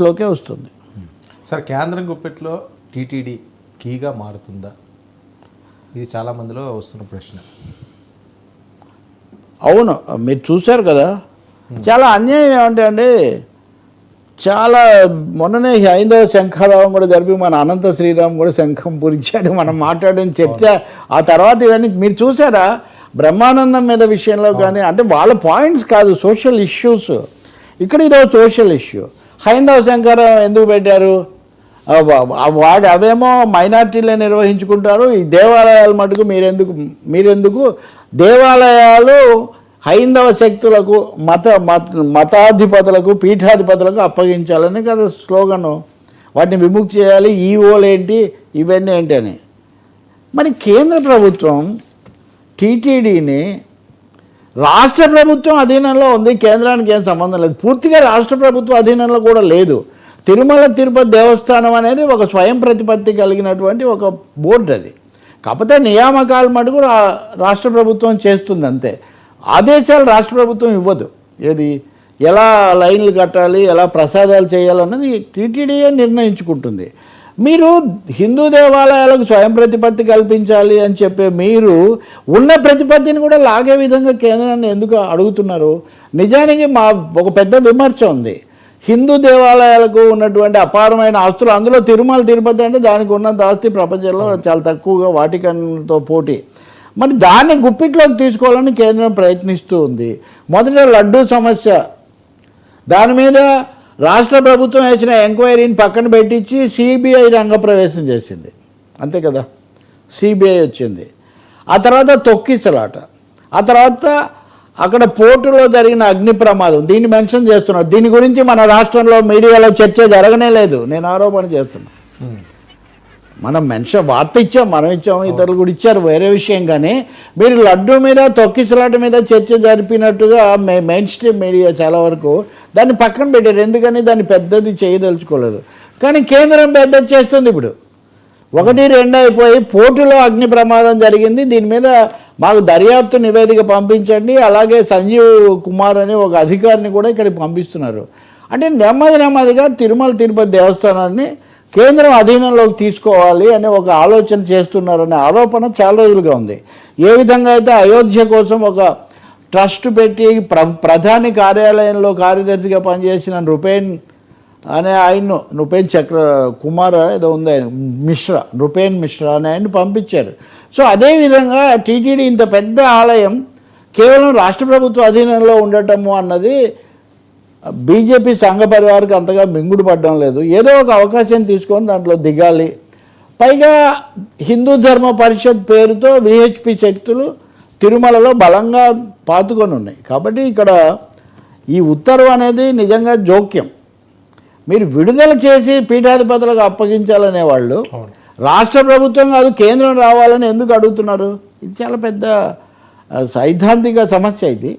లోకే వస్తుంది. సార్ కేంద్రం గుప్పెట్లో టీటీడీ కీగా మారుతుందా? ఇది చాలామందిలో వస్తున్న ప్రశ్న. అవును, మీరు చూశారు కదా, చాలా అన్యాయం ఏమంటే అండి, చాలా మొన్ననే హైందవ శంఖారావం కూడా జరిపి మన అనంత శ్రీరామ్ కూడా శంఖం పూరించాడు. మనం మాట్లాడిన చర్చ ఆ తర్వాత ఇవన్నీ మీరు చూసారా? బ్రహ్మానందం మీద విషయంలో కానీ, అంటే వాళ్ళ పాయింట్స్ కాదు, సోషల్ ఇష్యూస్. ఇక్కడ ఇదో సోషల్ ఇష్యూ. హైందవ శంఖారావం ఎందుకు పెట్టారు? వాడు అవేమో మైనార్టీలే నిర్వహించుకుంటారు, ఈ దేవాలయాలు మటుకు మీరెందుకు దేవాలయాలు హైందవ శక్తులకు మతాధిపతులకు పీఠాధిపతులకు అప్పగించాలని కదా స్లోగను. వాటిని విముక్తి చేయాలి, ఈఓలు ఏంటి ఇవన్నీ ఏంటి అని. మరి కేంద్ర ప్రభుత్వం టీటీడీని రాష్ట్ర ప్రభుత్వం అధీనంలో ఉంది, కేంద్రానికి ఏం సంబంధం లేదు. పూర్తిగా రాష్ట్ర ప్రభుత్వ అధీనంలో కూడా లేదు. తిరుమల తిరుపతి దేవస్థానం అనేది ఒక స్వయం ప్రతిపత్తి కలిగినటువంటి ఒక బోర్డు. అది కాకపోతే నియామకాలు మటుకు రాష్ట్ర ప్రభుత్వం చేస్తుంది అంతే. ఆదేశాలు రాష్ట్ర ప్రభుత్వం ఇవ్వదు. ఏది ఎలా లైన్లు కట్టాలి, ఎలా ప్రసాదాలు చేయాలన్నది టీటీడీయే నిర్ణయించుకుంటుంది. మీరు హిందూ దేవాలయాలకు స్వయం ప్రతిపత్తి కల్పించాలి అని చెప్పే మీరు ఉన్న ప్రతిపత్తిని కూడా లాగే విధంగా కేంద్రాన్ని ఎందుకు అడుగుతున్నారు? నిజానికి ఒక పెద్ద విమర్శ ఉంది. హిందూ దేవాలయాలకు ఉన్నటువంటి అపారమైన ఆస్తులు, అందులో తిరుమల తిరుపతి అంటే దానికి ఉన్నంత ఆస్తి ప్రపంచంలో చాలా తక్కువగా, వాటికన్తో పోటీ. మరి దాన్ని గుప్పిట్లోకి తీసుకోవాలని కేంద్రం ప్రయత్నిస్తూ ఉంది. మొదట లడ్డూ సమస్య, దాని మీద రాష్ట్ర ప్రభుత్వం వేసిన ఎంక్వైరీని పక్కన పెట్టించి సిబిఐ రంగప్రవేశం చేసింది, అంతే కదా. సిబిఐ వచ్చింది. ఆ తర్వాత తొక్కిసలాట, ఆ తర్వాత అక్కడ పోర్టులో జరిగిన అగ్ని ప్రమాదం, దీన్ని మెన్షన్ చేస్తున్నారు. దీని గురించి మన రాష్ట్రంలో మీడియాలో చర్చ జరగనే లేదు. నేను ఆరోపణ చేస్తున్నా. మనం వార్త ఇచ్చాం, మనం ఇచ్చాము, ఇతరులు కూడా ఇచ్చారు, వేరే విషయం. కానీ మీరు లడ్డూ మీద తొక్కిసలాట మీద చర్చ జరిపినట్టుగా మెయిన్ స్ట్రీమ్ మీడియా చాలా వరకు దాన్ని పక్కన పెట్టారు. ఎందుకని దాన్ని పెద్దది చేయదలుచుకోలేదు. కానీ కేంద్రం పెద్దది చేస్తుంది. ఇప్పుడు 1, 2 అయిపోయి పోర్టులో అగ్ని ప్రమాదం జరిగింది, దీని మీద మాకు దర్యాప్తు నివేదిక పంపించండి, అలాగే సంజీవ్ కుమార్ అనే ఒక అధికారిని కూడా ఇక్కడికి పంపిస్తున్నారు. అంటే నెమ్మదిగా తిరుమల తిరుపతి దేవస్థానాన్ని కేంద్రం అధీనంలోకి తీసుకోవాలి అనే ఒక ఆలోచన చేస్తున్నారనే ఆరోపణ చాలా రోజులుగా ఉంది. ఏ విధంగా అయితే అయోధ్య కోసం ఒక ట్రస్ట్ పెట్టి ప్రధాని కార్యాలయంలో కార్యదర్శిగా పనిచేసిన నృపేన్ అనే ఆయన్ను, నృపేన్ కుమార్ ఏదో ఉంది ఆయన, నృపేన్ మిశ్రా అనే ఆయన్ని పంపించారు. సో అదేవిధంగా టీటీడీ ఇంత పెద్ద ఆలయం కేవలం రాష్ట్ర ప్రభుత్వ అధీనంలో ఉండటము అన్నది బీజేపీ సంఘ పరివారికి అంతగా మింగుడు పడడం లేదు. ఏదో ఒక అవకాశం తీసుకొని దాంట్లో దిగాలి. పైగా హిందూ ధర్మ పరిషత్ పేరుతో విహెచ్పి శక్తులు తిరుమలలో బలంగా పాతుకొని ఉన్నాయి. కాబట్టి ఇక్కడ ఈ ఉత్తర్వు అనేది నిజంగా జోక్యం. మీరు విడుదల చేసి పీఠాధిపతులకు అప్పగించాలనే వాళ్ళు రాష్ట్ర ప్రభుత్వం కాదు కేంద్రం రావాలని ఎందుకు అడుగుతున్నారు? ఇది చాలా పెద్ద సైద్ధాంతిక సమస్య ఇది.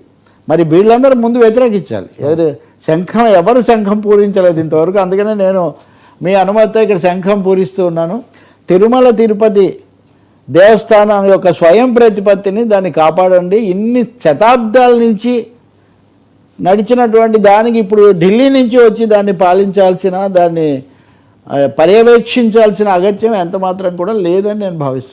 మరి వీళ్ళందరూ ముందు వ్యతిరేకించాలి. ఎవరు శంఖం పూరించలేదు ఇంతవరకు. అందుకనే నేను మీ అనుమతితో ఇక్కడ శంఖం పూరిస్తూ ఉన్నాను. తిరుమల తిరుపతి దేవస్థానం యొక్క స్వయం ప్రతిపత్తిని దాన్ని కాపాడండి. ఇన్ని శతాబ్దాల నుంచి నడిచినటువంటి దానికి ఇప్పుడు ఢిల్లీ నుంచి వచ్చి దాన్ని పాలించాల్సిన, దాన్ని పర్యవేక్షించాల్సిన అగత్యం ఎంత మాత్రం కూడా లేదని నేను భావిస్తున్నాను.